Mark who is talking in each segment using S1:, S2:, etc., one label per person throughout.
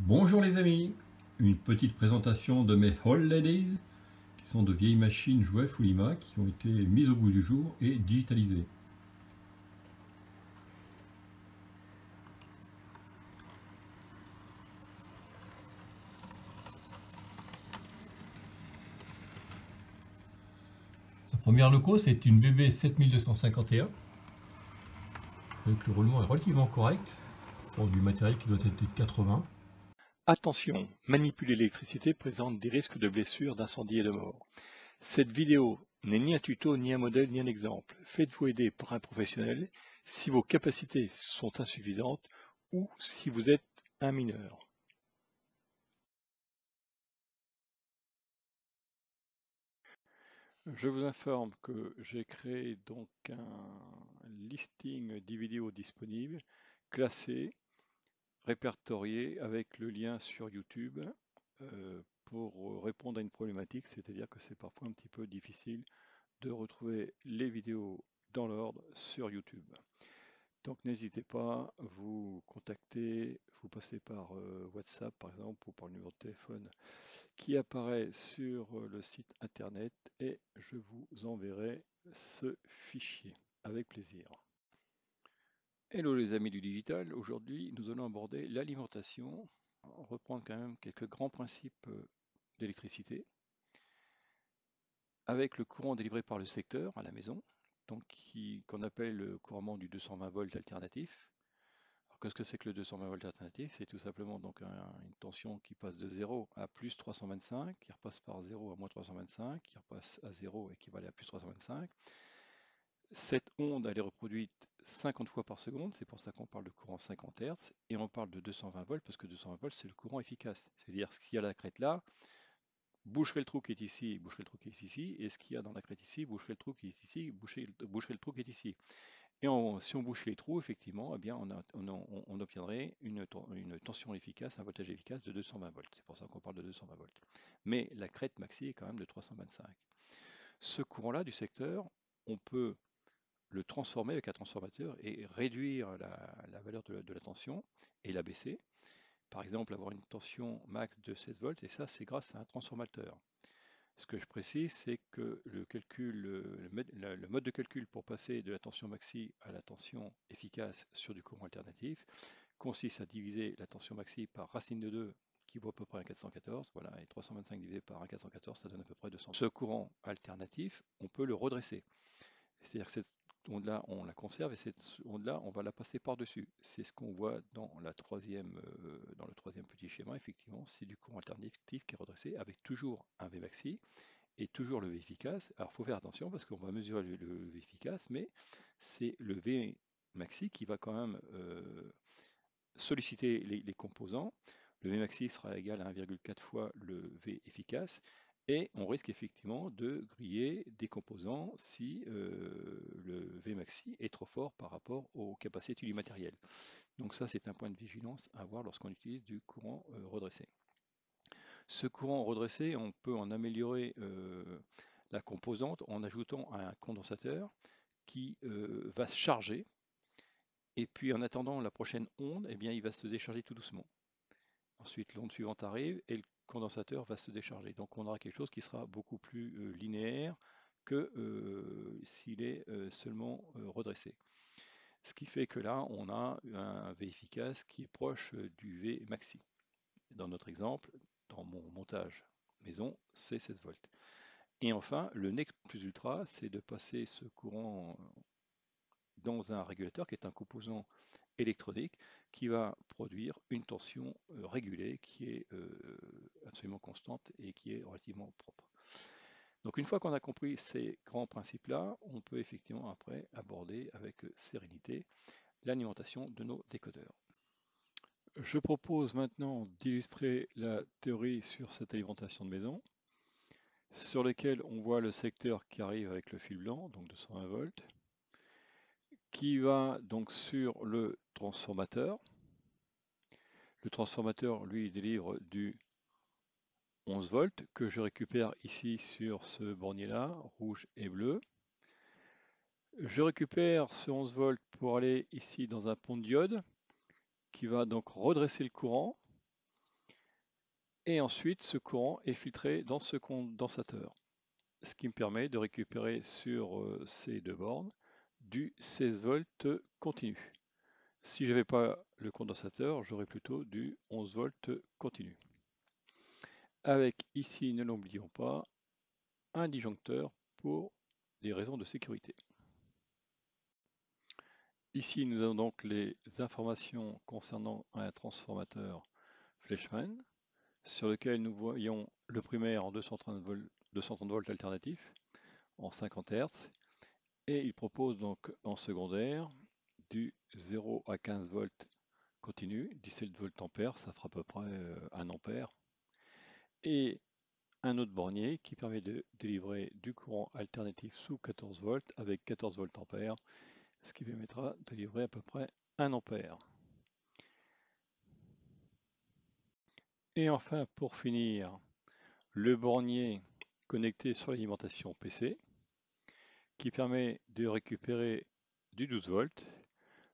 S1: Bonjour les amis, une petite présentation de mes Hall Ladies, qui sont de vieilles machines jouets Fulima qui ont été mises au goût du jour et digitalisées. La première loco, c'est une BB 7251, avec le roulement est relativement correct pour du matériel qui doit être de 80.
S2: Attention, manipuler l'électricité présente des risques de blessures, d'incendie et de mort. Cette vidéo n'est ni un tuto, ni un modèle, ni un exemple. Faites-vous aider par un professionnel si vos capacités sont insuffisantes ou si vous êtes un mineur. Je vous informe que j'ai créé donc un listing des vidéos disponibles, classées, répertoriées avec le lien sur YouTube pour répondre à une problématique, c'est-à-dire que c'est parfois un petit peu difficile de retrouver les vidéos dans l'ordre sur YouTube. Donc n'hésitez pas, vous contactez, vous passez par WhatsApp par exemple ou par le numéro de téléphone qui apparaît sur le site internet et je vous enverrai ce fichier avec plaisir. Hello les amis du digital, aujourd'hui nous allons aborder l'alimentation, reprendre quand même quelques grands principes d'électricité avec le courant délivré par le secteur à la maison, donc qu'on appelle couramment du 220 volts alternatif. Alors qu'est-ce que c'est que le 220 volts alternatif? C'est tout simplement donc une tension qui passe de 0 à plus 325, qui repasse par 0 à moins 325, qui repasse à 0 et qui va aller à plus 325. Cette onde, elle est reproduite 50 fois par seconde, c'est pour ça qu'on parle de courant 50 Hz, et on parle de 220 volts parce que 220 volts, c'est le courant efficace. C'est-à-dire ce qu'il y a à la crête là, boucherai le trou qui est ici, boucherai le trou qui est ici, et ce qu'il y a dans la crête ici, boucherai le trou qui est ici, boucherai le trou qui est ici. Et si on bouche les trous, effectivement, eh bien, on obtiendrait une tension efficace, un voltage efficace de 220 volts. C'est pour ça qu'on parle de 220 volts. Mais la crête maxi est quand même de 325. Ce courant-là du secteur, on peut le transformer avec un transformateur et réduire la valeur de la tension et la baisser. Par exemple, avoir une tension max de 16 volts, et ça, c'est grâce à un transformateur. Ce que je précise, c'est que le mode de calcul pour passer de la tension maxi à la tension efficace sur du courant alternatif consiste à diviser la tension maxi par racine de 2 qui vaut à peu près un 414, voilà, et 325 divisé par un 414, ça donne à peu près 200. Ce courant alternatif, on peut le redresser. C'est-à-dire que cette onde-là, on la conserve et cette onde-là, on va la passer par-dessus. C'est ce qu'on voit dans le troisième petit schéma, effectivement, c'est du courant alternatif qui est redressé avec toujours un V maxi et toujours le V efficace. Alors il faut faire attention parce qu'on va mesurer le V efficace, mais c'est le V maxi qui va quand même solliciter les composants. Le V maxi sera égal à 1,4 fois le V efficace et on risque effectivement de griller des composants si le V maxi est trop fort par rapport aux capacités du matériel. Donc ça, c'est un point de vigilance à avoir lorsqu'on utilise du courant redressé. Ce courant redressé, on peut en améliorer la composante en ajoutant un condensateur qui va se charger et puis en attendant la prochaine onde, eh bien, il va se décharger tout doucement. Ensuite, l'onde suivante arrive et le condensateur va se décharger. Donc on aura quelque chose qui sera beaucoup plus linéaire que s'il est seulement redressé. Ce qui fait que là, on a un V efficace qui est proche du V maxi. Dans notre exemple, dans mon montage maison, c'est 16 volts. Et enfin, le Next plus ultra, c'est de passer ce courant dans un régulateur qui est un composant électronique qui va produire une tension régulée qui est absolument constante et qui est relativement propre. Donc une fois qu'on a compris ces grands principes-là, on peut effectivement après aborder avec sérénité l'alimentation de nos décodeurs. Je propose maintenant d'illustrer la théorie sur cette alimentation de maison, sur lequel on voit le secteur qui arrive avec le fil blanc, donc de 120 volts, qui va donc sur le transformateur. Le transformateur, lui, délivre du 11 volts que je récupère ici sur ce bornier-là, rouge et bleu. Je récupère ce 11 volts pour aller ici dans un pont de diode qui va donc redresser le courant Et ensuite, ce courant est filtré dans ce condensateur, ce qui me permet de récupérer sur ces deux bornes du 16 volts continu. Si je n'avais pas le condensateur, j'aurais plutôt du 11 volts continu. Avec ici, ne l'oublions pas, un disjoncteur pour des raisons de sécurité. Ici, nous avons donc les informations concernant un transformateur Fleischmann, sur lequel nous voyons le primaire en 230 volts alternatifs en 50 Hz, et il propose donc en secondaire du 0 à 15 volts continu, 17 volts ampères, ça fera à peu près 1 ampère, et un autre bornier qui permet de délivrer du courant alternatif sous 14 volts avec 14 volts ampères, ce qui permettra de livrer à peu près 1 ampère. Et enfin, pour finir, le bornier connecté sur l'alimentation PC qui permet de récupérer du 12 volts,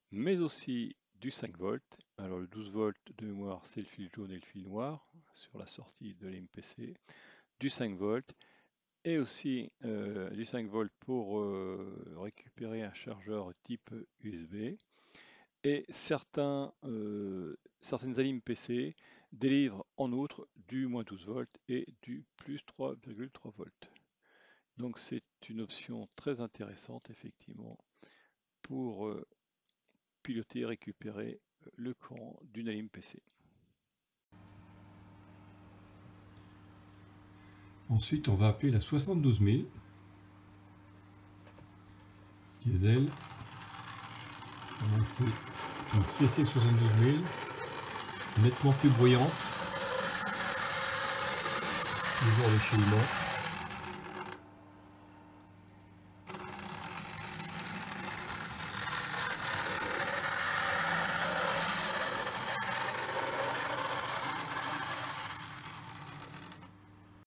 S2: mais aussi du 5 volts. Alors le 12 volts de mémoire, c'est le fil jaune et le fil noir sur la sortie de l'IMPC, du 5 volts et aussi du 5 volts pour récupérer un chargeur type USB. Et certaines alimes PC délivrent en outre du moins 12 volts et du plus 3,3 volts. Donc c'est une option très intéressante effectivement pour piloter et récupérer le courant d'une alime PC.
S1: Ensuite, on va appeler la 72 000 diesel. C'est une CC 72 000, nettement plus bruyante, toujours de chez Humain.